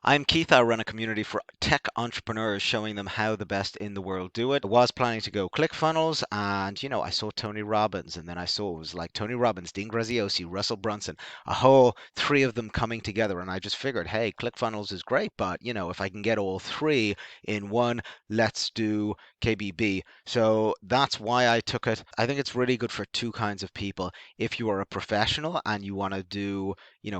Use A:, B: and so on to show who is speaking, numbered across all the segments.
A: I'm Keith. I run a community for tech entrepreneurs, showing them how the best in the world do it. I was planning to go ClickFunnels, and I saw Tony Robbins, and then I saw it was like Tony Robbins, Dean Graziosi, Russell Brunson, a whole three of them coming together. And I just figured, hey, ClickFunnels is great, but if I can get all three in one, let's do KBB. So that's why I took it. I think it's really good for two kinds of people. If you are a professional and you want to do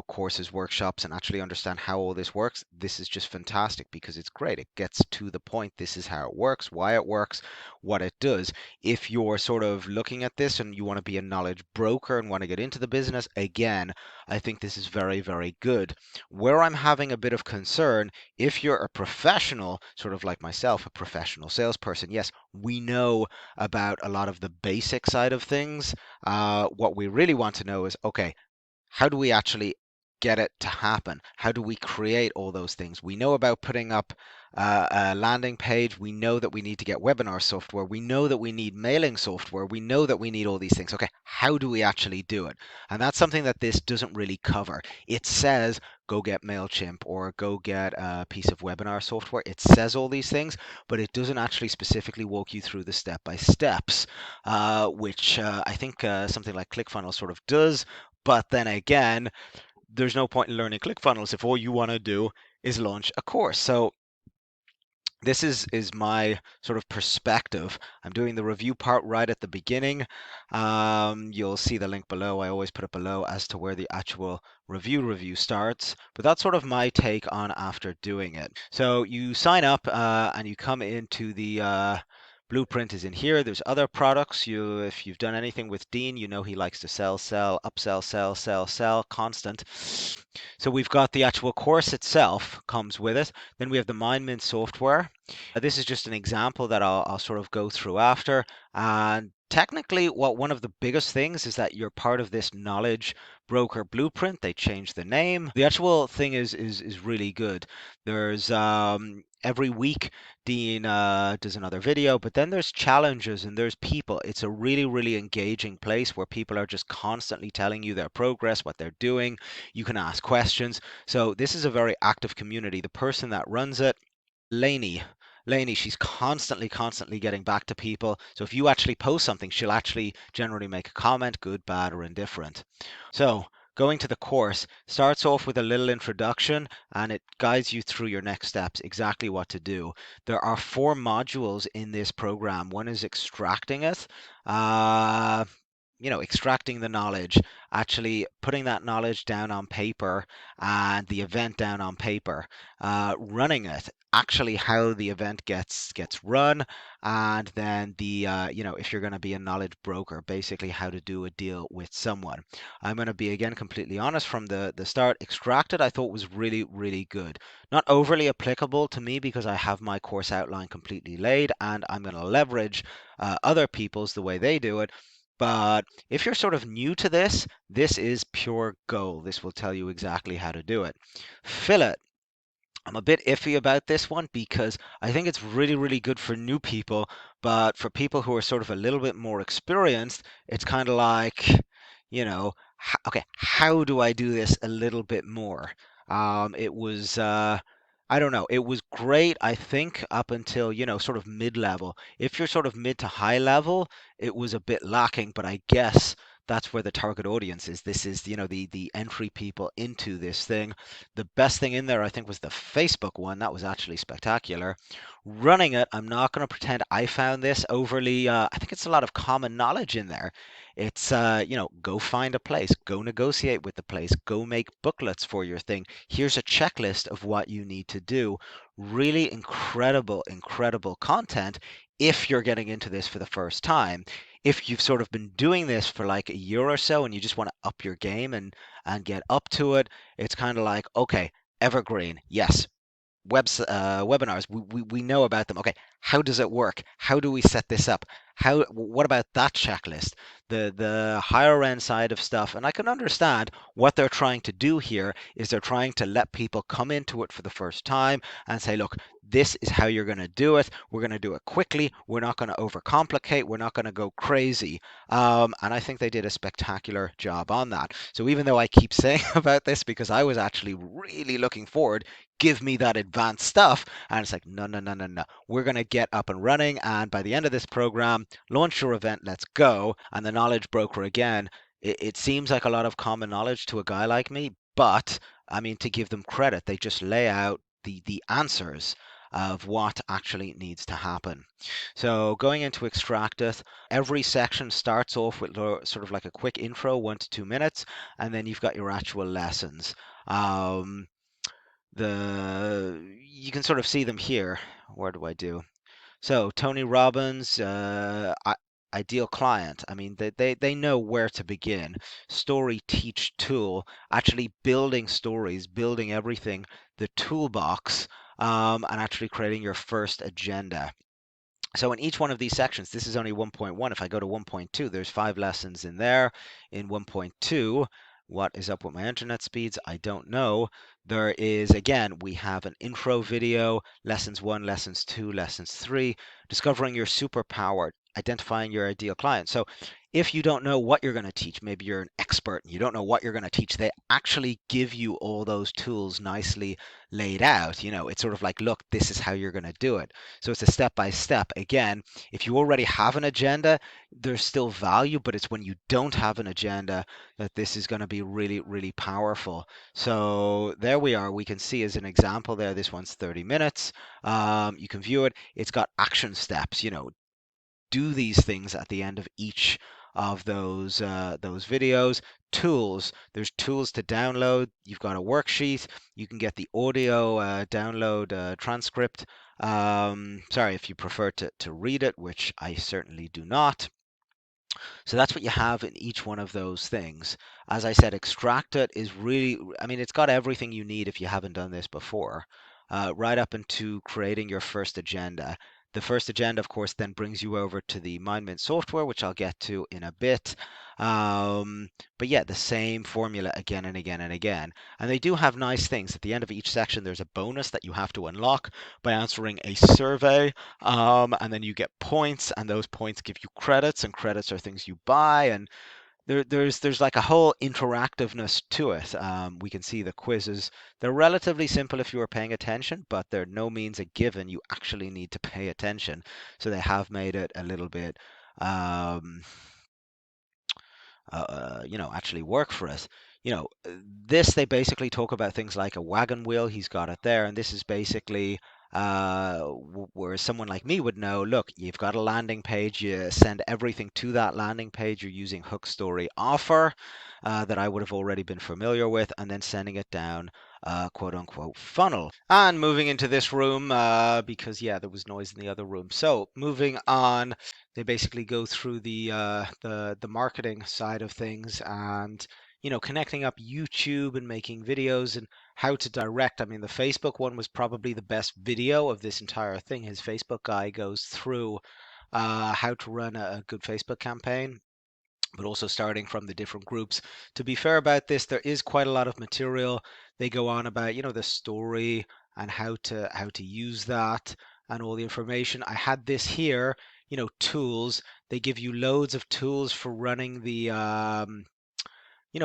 A: courses, workshops, and actually understand how all this works, this is just fantastic because it's great. It gets to the point. This is how it works, why it works, what it does. If you're sort of looking at this and you want to be a knowledge broker and want to get into the business, again, I think this is very, very good. Where I'm having a bit of concern, if you're a professional, sort of like myself, a professional salesperson, yes, we know about a lot of the basic side of things. What we really want to know is, okay, how do we actually get it to happen? How do we create all those things? We know about putting up a landing page. We know that we need to get webinar software. We know that we need mailing software. We know that we need all these things. Okay, how do we actually do it? And that's something that this doesn't really cover. It says go get MailChimp or go get a piece of webinar software. It says all these things, but it doesn't actually specifically walk you through the step by steps, which I think something like ClickFunnels sort of does. But then again, there's no point in learning ClickFunnels if all you want to do is launch a course. So this is my sort of perspective. I'm doing the review part right at the beginning. You'll see the link below. I always put it below as to where the actual review starts. But that's sort of my take on after doing it. So you sign up and you come into the blueprint is in here. There's other products. If you've done anything with Dean, you know he likes to sell, upsell, sell, constant. So we've got the actual course itself comes with it. Then we have the Mindmint software. This is just an example that I'll sort of go through after. And technically, one of the biggest things is that you're part of this knowledge broker blueprint. They changed the name. The actual thing is really good. There's every week Dean does another video, but then there's challenges and there's people. It's a really, really engaging place where people are just constantly telling you their progress, what they're doing. You can ask questions. So this is a very active community. The person that runs it, Lainey. Lainey, she's constantly getting back to people. So if you actually post something, she'll actually generally make a comment, good, bad, or indifferent. So going to the course starts off with a little introduction and it guides you through your next steps, exactly what to do. There are four modules in this program. One is extracting it. Extracting the knowledge, actually putting that knowledge down on paper and the event down on paper, running it, actually how the event gets run, and then if you're going to be a knowledge broker, basically how to do a deal with someone. I'm going to be again completely honest from the start. Extracted I thought was really, really good. Not overly applicable to me because I have my course outline completely laid and I'm going to leverage other people's the way they do it. But if you're sort of new to this, this is pure gold. This will tell you exactly how to do it. Fill it. I'm a bit iffy about this one because I think it's really, really good for new people. But for people who are sort of a little bit more experienced, it's kind of like, okay, how do I do this a little bit more? It was, I don't know, it was great, I think, up until, sort of mid level. If you're sort of mid to high level, it was a bit lacking, but I guess that's where the target audience is. This is, the entry people into this thing. The best thing in there, I think, was the Facebook one. That was actually spectacular. Running it, I'm not going to pretend I found this overly. I think it's a lot of common knowledge in there. It's, go find a place, go negotiate with the place, go make booklets for your thing. Here's a checklist of what you need to do. Really incredible, incredible content if you're getting into this for the first time. If you've sort of been doing this for like a year or so and you just want to up your game and get up to it, it's kind of like, okay, evergreen, yes. Webinars, we know about them. Okay, how does it work? How do we set this up? What about that checklist? the higher end side of stuff. And I can understand what they're trying to do here is they're trying to let people come into it for the first time and say, look, this is how you're going to do it. We're going to do it quickly. We're not going to overcomplicate. We're not going to go crazy. And I think they did a spectacular job on that. So even though I keep saying about this, because I was actually really looking forward, give me that advanced stuff. And it's like, no, no, no, no, no. We're going to get up and running. And by the end of this program, launch your event, let's go. And the knowledge broker again, it seems like a lot of common knowledge to a guy like me, but I mean, to give them credit, they just lay out the answers of what actually needs to happen. So going into extract it, every section starts off with sort of like a quick intro, 1 to 2 minutes, and then you've got your actual lessons. Um, the you can sort of see them here. Where do I do? So Tony Robbins, ideal client. I mean, they know where to begin. Story teach tool, actually building stories, building everything, the toolbox, and actually creating your first agenda. So in each one of these sections, this is only 1.1. If I go to 1.2, there's 5 lessons in there. In 1.2, what is up with my internet speeds? I don't know. There is, again, we have an intro video, lessons 1, lessons 2, lessons 3, discovering your superpower, identifying your ideal client. So if you don't know what you're going to teach, maybe you're an expert and you don't know what you're going to teach, they actually give you all those tools nicely laid out. It's sort of like, look, this is how you're going to do it. So it's a step by step. Again, if you already have an agenda, there's still value, but it's when you don't have an agenda that this is going to be really, really powerful. So there we are. We can see as an example there, this one's 30 minutes. You can view it. It's got action steps, do these things at the end of each of those videos. Tools, there's tools to download. You've got a worksheet. You can get the audio download transcript. Sorry, if you prefer to read it, which I certainly do not. So that's what you have in each one of those things. As I said, extract it is really, I mean, it's got everything you need if you haven't done this before, right up into creating your first agenda. The first agenda, of course, then brings you over to the Mindmint software, which I'll get to in a bit. Um, but yeah, the same formula again and again and again. And they do have nice things. At the end of each section, there's a bonus that you have to unlock by answering a survey. And then you get points, and those points give you credits, and credits are things you buy. And there's like a whole interactiveness to it. We can see the quizzes. They're relatively simple if you are paying attention, but they're no means a given. You actually need to pay attention. So they have made it a little bit, um, actually work for us. This they basically talk about things like a wagon wheel. He's got it there, and this is basically where someone like me would know. Look, you've got a landing page. You send everything to that landing page. You're using hook, story, offer that I would have already been familiar with, and then sending it down. Quote unquote funnel, and moving into this room because yeah, there was noise in the other room. So moving on, they basically go through the marketing side of things, and connecting up YouTube and making videos and how to direct. I mean, the Facebook one was probably the best video of this entire thing. His Facebook guy goes through how to run a good Facebook campaign, but also starting from the different groups. To be fair about this, there is quite a lot of material. They go on about, the story and how to use that and all the information. I had this here, tools. They give you loads of tools for running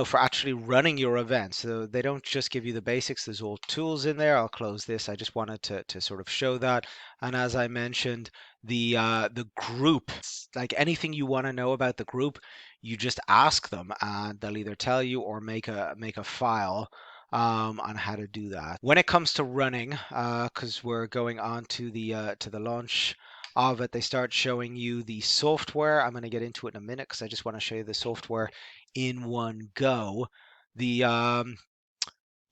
A: for actually running your event. So they don't just give you the basics. There's all tools in there. I'll close this. I just wanted to sort of show that. And as I mentioned, the group, like anything you want to know about the group, you just ask them, and they'll either tell you or make a file on how to do that. When it comes to running, because we're going on to the launch of it, they start showing you the software. I'm going to get into it in a minute because I just want to show you the software in one go. The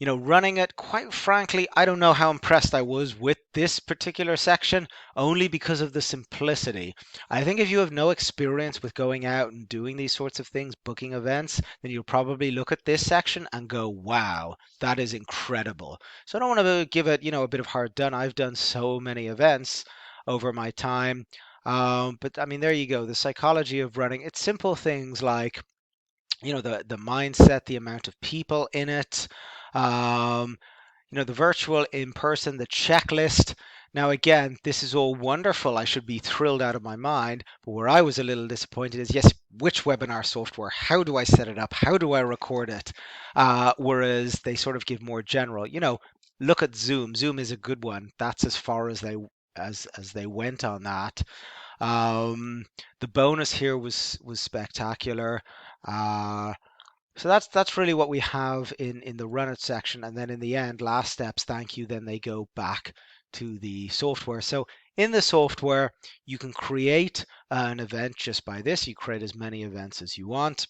A: running it, quite frankly, I don't know how impressed I was with this particular section, only because of the simplicity. I think if you have no experience with going out and doing these sorts of things, booking events, then you'll probably look at this section and go, wow, that is incredible. So I don't want to give it, a bit of hard done. I've done so many events over my time. But I mean, there you go. The psychology of running. It's simple things like, the mindset, the amount of people in it, um, the virtual, in person, the checklist. Now, again, this is all wonderful. I should be thrilled out of my mind. But where I was a little disappointed is, yes, which webinar software? How do I set it up? How do I record it? Whereas they sort of give more general. Look at Zoom. Zoom is a good one. That's as far as they went on that. Um, the bonus here was spectacular. Uh, so that's really what we have in the run it section, and then in the end, last steps, thank you. Then they go back to the software. So in the software, you can create an event just by this. You create as many events as you want.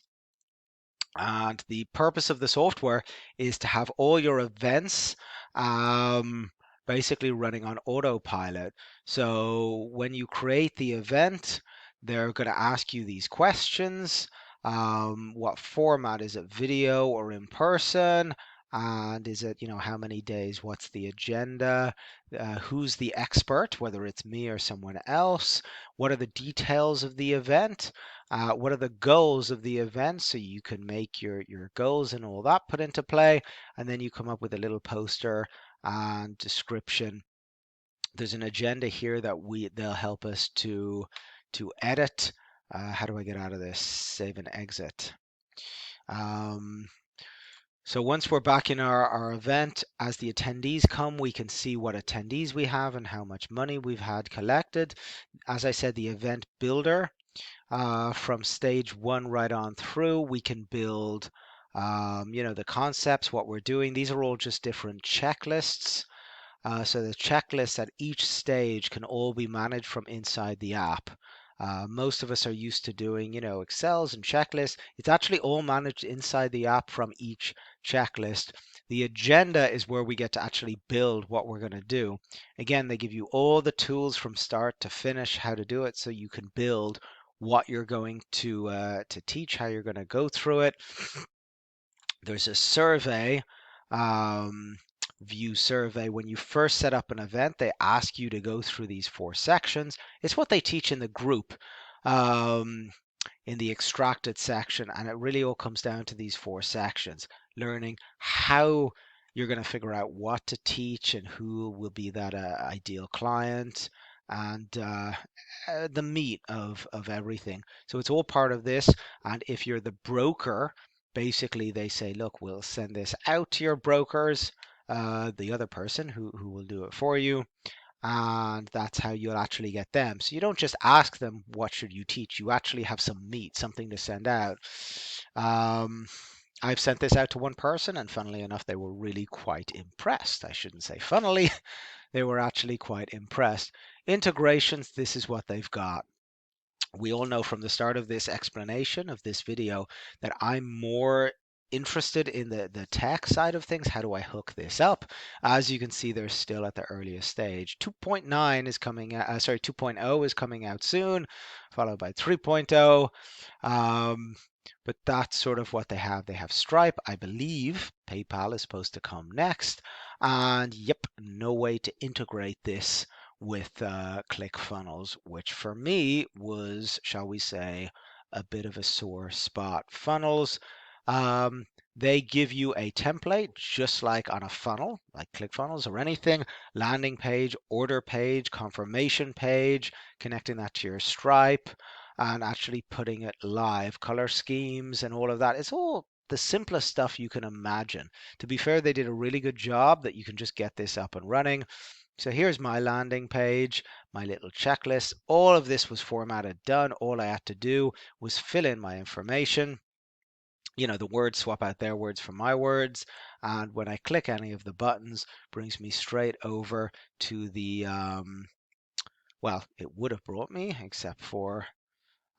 A: And the purpose of the software is to have all your events um, basically running on autopilot. So when you create the event, they're going to ask you these questions. What format is it, video or in person? And is it, how many days? What's the agenda? Who's the expert, whether it's me or someone else? What are the details of the event? What are the goals of the event? So you can make your goals and all that put into play. And then you come up with a little poster and description. There's an agenda here that they'll help us to edit. How do I get out of this? Save and exit. Um, so once we're back in our event, as the attendees come, we can see what attendees we have and how much money we've had collected. As I said, the event builder, from stage one right on through, we can build, the concepts, what we're doing. These are all just different checklists. So the checklists at each stage can all be managed from inside the app. Most of us are used to doing, Excels and checklists. It's actually all managed inside the app from each checklist. The agenda is where we get to actually build what we're going to do. Again, they give you all the tools from start to finish, how to do it, so you can build what you're going to teach, how you're going to go through it. There's a survey, um, view survey. When you first set up an event, they ask you to go through these 4 sections. It's what they teach in the group, um, in the extracted section, and it really all comes down to these 4 sections: learning how you're going to figure out what to teach and who will be that ideal client, and the meat of everything. So it's all part of this. And if you're the broker, basically they say, look, we'll send this out to your brokers, the other person who will do it for you, and that's how you'll actually get them. So you don't just ask them, what should you teach? You actually have some meat, something to send out. um, I've sent this out to one person, and funnily enough, they were really quite impressed. I shouldn't say funnily, they were actually quite impressed. Integrations, this is what they've got. We all know from the start of this explanation of this video that I'm more interested in the tech side of things. How do I hook this up? As you can see, they're still at the earliest stage. 2.9 is coming out, 2.0 is coming out soon, followed by 3.0. But that's sort of what they have. They have Stripe. I believe PayPal is supposed to come next. And yep, no way to integrate this with ClickFunnels, which for me was, shall we say, a bit of a sore spot. Funnels, um, they give you a template just like on a funnel, like ClickFunnels or anything: landing page, order page, confirmation page, connecting that to your Stripe, and actually putting it live, color schemes and all of that. It's all the simplest stuff you can imagine. To be fair, they did a really good job that you can just get this up and running. So here's my landing page, my little checklist. All of this was formatted, done. All I had to do was fill in my information. The words, swap out their words for my words. And when I click any of the buttons, brings me straight over to the, well, it would have brought me, except for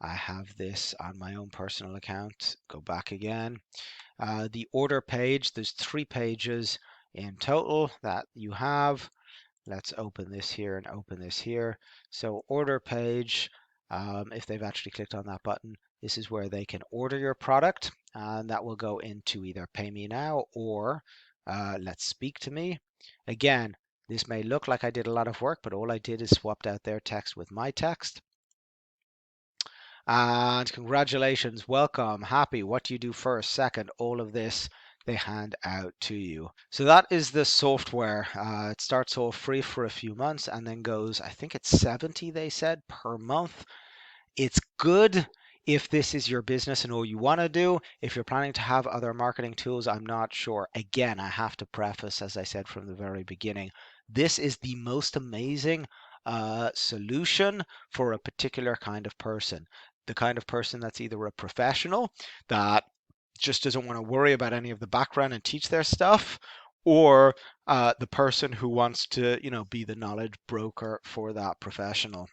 A: I have this on my own personal account. Go back again. The order page, there's 3 pages in total that you have. Let's open this here and open this here. So order page, if they've actually clicked on that button, this is where they can order your product, and that will go into either Pay Me Now or Let's Speak to Me. Again, this may look like I did a lot of work, but all I did is swapped out their text with my text. And congratulations, welcome, happy. What do you do first, second? All of this they hand out to you. So that is the software. It starts off free for a few months and then goes, I think it's 70, they said, per month. It's good if this is your business and all you want to do. If you're planning to have other marketing tools, I'm not sure. Again, I have to preface, as I said from the very beginning, this is the most amazing solution for a particular kind of person. The kind of person that's either a professional that just doesn't want to worry about any of the background and teach their stuff, or the person who wants to, be the knowledge broker for that professional.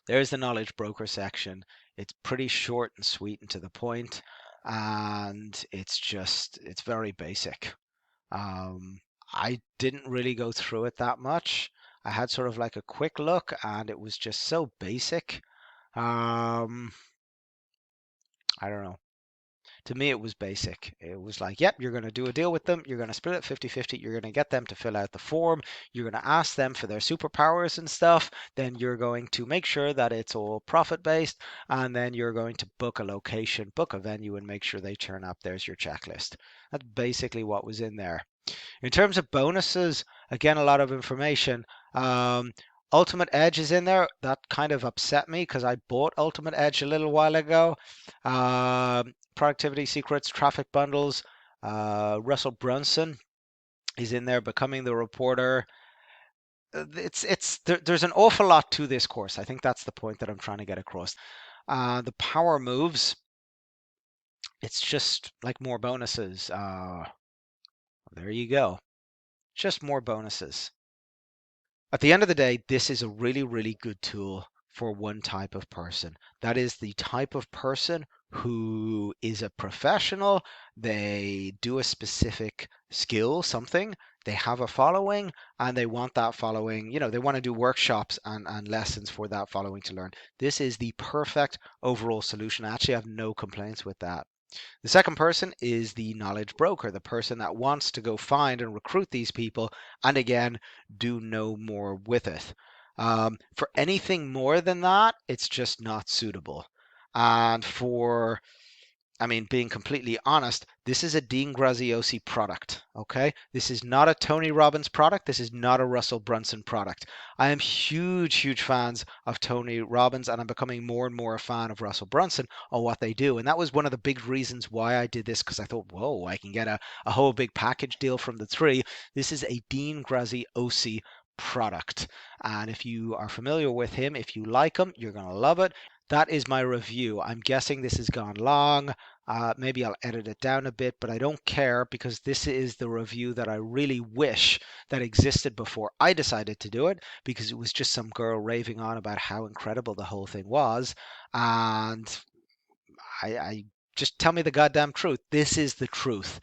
A: There's the knowledge broker section. It's pretty short and sweet and to the point, and it's very basic. I didn't really go through it that much. I had sort of like a quick look, and it was just so basic. Um, I don't know. To me, it was basic. It was like, yep, you're going to do a deal with them. You're going to split it 50-50. You're going to get them to fill out the form. You're going to ask them for their superpowers and stuff. Then you're going to make sure that it's all profit based. And then you're going to book a location, book a venue, and make sure they turn up. There's your checklist. That's basically what was in there. In terms of bonuses, again, a lot of information. Um, Ultimate Edge is in there. That kind of upset me because I bought Ultimate Edge a little while ago. Productivity secrets, traffic bundles. Russell Brunson is in there, becoming the reporter. There's an awful lot to this course. I think that's the point that I'm trying to get across. The power moves. It's just like more bonuses. There you go. Just more bonuses. At the end of the day, this is a really, really good tool for one type of person. That is the type of person who is a professional. They do a specific skill, something, they have a following, and they want that following, they want to do workshops and lessons for that following to learn. This is the perfect overall solution. I actually have no complaints with that. The second person is the knowledge broker, the person that wants to go find and recruit these people and again, do no more with it. For anything more than that, it's just not suitable. And being completely honest, this is a Dean Graziosi product. Okay, this is not a Tony Robbins product. This is not a Russell Brunson product. I am huge, huge fans of Tony Robbins, and I'm becoming more and more a fan of Russell Brunson on what they do. And that was one of the big reasons why I did this, because I thought, whoa, I can get a whole big package deal from the three. This is a Dean Graziosi product, and if you are familiar with him, if you like him, you're going to love it. That is my review. I'm guessing this has gone long. Maybe I'll edit it down a bit, but I don't care because this is the review that I really wish that existed before I decided to do it, because it was just some girl raving on about how incredible the whole thing was. And I just tell me the goddamn truth. This is the truth.